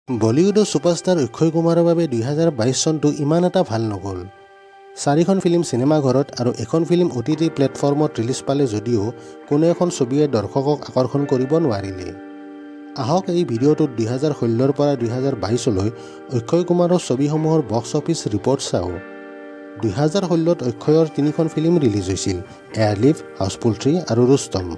বলিউডৰ ছুপাৰষ্টাৰ অক্ষয় কুমাৰৰ বাবে 2022 চনটো ইমান এটা ভাল নগ'ল। 4খন ফিল্ম চিনেমাঘৰত আৰু এখন ফিল্ম OTT প্লেটফৰ্মত ৰিলিজ পালে যদিও কোনো এখন ছবিয়ে দৰ্শকক আকৰ্ষণ কৰিব নোৱাৰিলে। আহক এই ভিডিঅ'টোত 2016 পৰা 2022লৈ অক্ষয় কুমাৰৰ ছবিসমূহৰ বক্স অফিচ ৰিপৰ্ট চাওঁ। 2016ত অক্ষয়ৰ 3খন ফিল্ম ৰিলিজ হৈছিল, এয়াৰলিফ্ট, হাউচফুল 3 আৰু ৰুস্তম।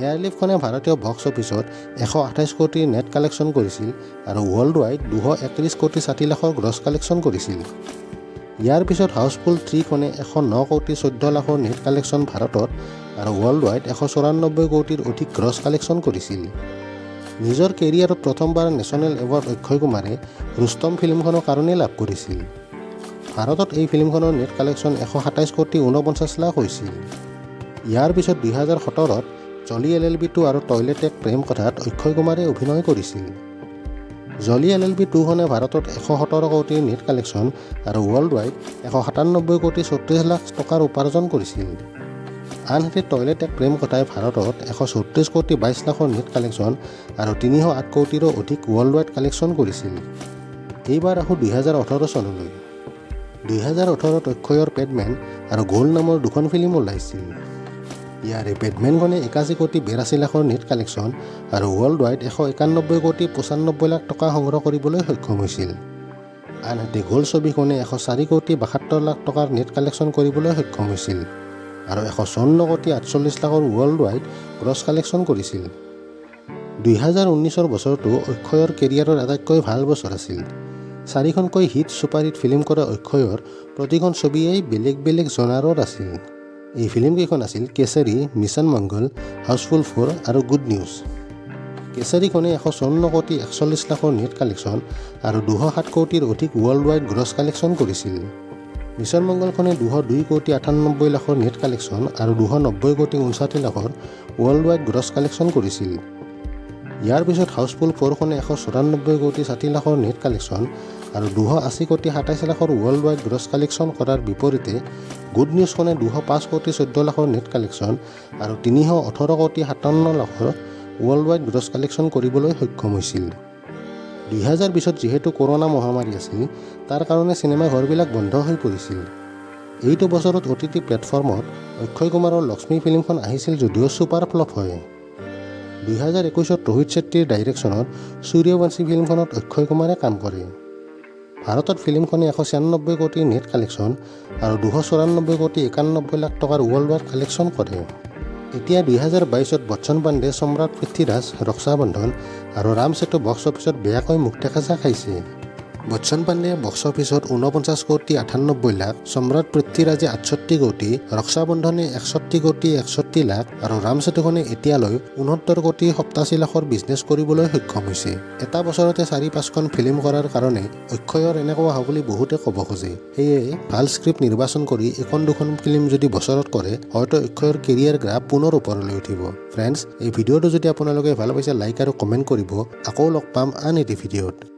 এয়াৰলিফ্টখনে ভাৰতীয় বক্স অফিচত 128 কোটিৰ নেট কালেকশ্যন কৰিছিল আৰু ৱৰ্ল্ড ৱাইড 231 কোটি 60 লাখৰ গ্ৰছ কালেকশ্যন কৰিছিল। ইয়াৰ পিছত হাউচফুল 3খনে 109 কোটি 14 লাখৰ নেট কালেকশ্যন ভাৰতত আৰু ৱৰ্ল্ড ৱাইড 194 কোটিৰ অধিক গ্ৰছ কালেকশ্যন কৰিছিল। নিজৰ কেৰিয়াৰত প্ৰথমবাৰ নেশ্যনেল এৱাৰ্ড অক্ষয় কুমাৰে ৰুস্তম ফিল্মখনৰ কাৰণে লাভ কৰিছিল। ভাৰতত এই ফিল্মখনৰ নেট কালেকশ্যন 127 কোটি 49 লাখ হৈছিল। ইয়াৰ পিছত 2017ত জলি LLB 2 আৰু টয়লেট এক প্ৰেম কথাত অক্ষয় কুমাৰে অভিনয় কৰিছিল। জলি LLB 2খনে ভাৰতত 117 কোটিৰ নেট কালেকশ্যন আৰু ৱৰ্ল্ড ৱাইড 197 কোটি 34 লাখ টকাৰ উপাৰ্জন কৰিছিল। আনহাতে টয়লেট এক প্ৰেম কথাই ভাৰতত 134 কোটি 22 লাখৰ নেট কালেকশ্যন আৰু 308 কোটিৰো অধিক ৱৰ্ল্ড ৱাইড কালেকশ্যন কৰিছিল। এইবাৰ আহোঁ 2018 চনলৈ। 2018ত অক্ষয়ৰ পেডমেন আৰু গোল্ড নামৰ দুখন ফিল্ম ওলাইছিল। ইয়াৰে পেডমেনখনে 81 কোটি 82 লাখৰ নেট কালেকশ্যন আৰু ৱৰ্ল্ড ৱাইড 191 কোটি 95 লাখ টকা সংগ্ৰহ কৰিবলৈ সক্ষম হৈছিল। আনহাতে গোল্ড ছবিখনে 104 কোটি 72 লাখ টকাৰ নেট কালেকশ্যন কৰিবলৈ সক্ষম হৈছিল আৰু 154 কোটি 48 লাখৰ ৱৰ্ল্ড ৱাইড গ্ৰছ কালেকশ্যন কৰিছিল। 2019ৰ বছৰটো অক্ষয়ৰ কেৰিয়াৰৰ আটাইতকৈ ভাল বছৰ আছিল। 4খনকৈ হিট ছুপাৰহিট ফিল্ম কৰা অক্ষয়ৰ প্ৰতিখন ছবিয়েই বেলেগ বেলেগ জনাৰৰ আছিল। এই ফিল্মকেইখন আছিল কেচৰি, মিছন মংগল, হাউচফুল 4 আৰু গুড নিউজ। কেচৰিখনে 154 কোটি 41 লাখৰ নেট কালেকশ্যন আৰু 207 কোটিৰ অধিক ৱৰ্ল্ড ৱাইড গ্ৰছ কালেকশ্যন কৰিছিল। মিছন মংগলখনে 202 কোটি 98 লাখৰ নেট কালেকশ্যন আৰু 290 কোটি 59 লাখৰ ৱৰ্ল্ড ৱাইড গ্ৰছ কালেকশ্যন কৰিছিল। ইয়াৰ পিছত হাউচফুল 4খনে 194 কোটি 60 লাখৰ নেট কালেকশ্যন আৰু 280 কোটি 27 লাখৰ ৱৰ্ল্ড ৱাইড গ্ৰছ কালেকশ্যন কৰাৰ বিপৰীতে গুড নিউজখনে 205 কোটি 14 লাখৰ নেট কালেকশ্যন আৰু 318 কোটি 57 লাখৰ ৱৰ্ল্ড ৱাইড গ্ৰছ কালেকশ্যন কৰিবলৈ সক্ষম হৈছিল। 2020ত যিহেতু কৰোনা মহামাৰী আছিল, তাৰ কাৰণে চিনেমাঘৰবিলাক বন্ধ হৈ পৰিছিল। এইটো বছৰত OTT প্লেটফৰ্মত অক্ষয় কুমাৰৰ লক্ষ্মী ফিল্মখন আহিছিল যদিও ছুপাৰ ফ্লপ হয়। 2021ত ৰোহিত ছেট্টীৰ ডাইৰেকশ্যনত সূৰ্যবংশী ফিল্মখনত অক্ষয় কুমাৰে কাম কৰে। ভাৰতত ফিল্মখনে 196 কোটি নেট কালেকশ্যন আৰু 294 কোটি 91 লাখ টকাৰ ৱৰ্ল্ড ৱাইড কালেকশ্যন কৰে। এতিয়া 2022ত বচ্চন পাণ্ডে, সম্ৰাট পৃথ্বীৰাজ, ৰক্ষা বন্ধন আৰু ৰাম সেতু বক্স অফিচত বেয়াকৈ মুখ দেখা খাইছে। বচ্চন পাণ্ডে বক্স অফিচত 49 কোটি 98 লাখ, সম্ৰাট পৃথ্বীৰাজে 68 কোটি, ৰক্ষা বন্ধনে 61 কোটি 61 লাখ আৰু ৰাম সেতুখনে এতিয়ালৈ 69 কোটি 87 লাখৰ বিজনেছ কৰিবলৈ সক্ষম হৈছে। এটা বছৰতে 4-5খন ফিল্ম কৰাৰ কাৰণে অক্ষয়ৰ এনেকুৱা হ'ব বুলি বহুতে ক'ব খোজে। সেয়ে ভাল স্ক্ৰিপ্ট নিৰ্বাচন কৰি এখন দুখন ফিল্ম যদি বছৰত কৰে, হয়তো অক্ষয়ৰ কেৰিয়াৰ গ্ৰাফ পুনৰ ওপৰলৈ উঠিব। ফ্ৰেণ্ডছ, এই ভিডিঅ'টো যদি আপোনালোকে ভাল পাইছে লাইক আৰু কমেণ্ট কৰিব। আকৌ লগ পাম আন এটি ভিডিঅ'ত।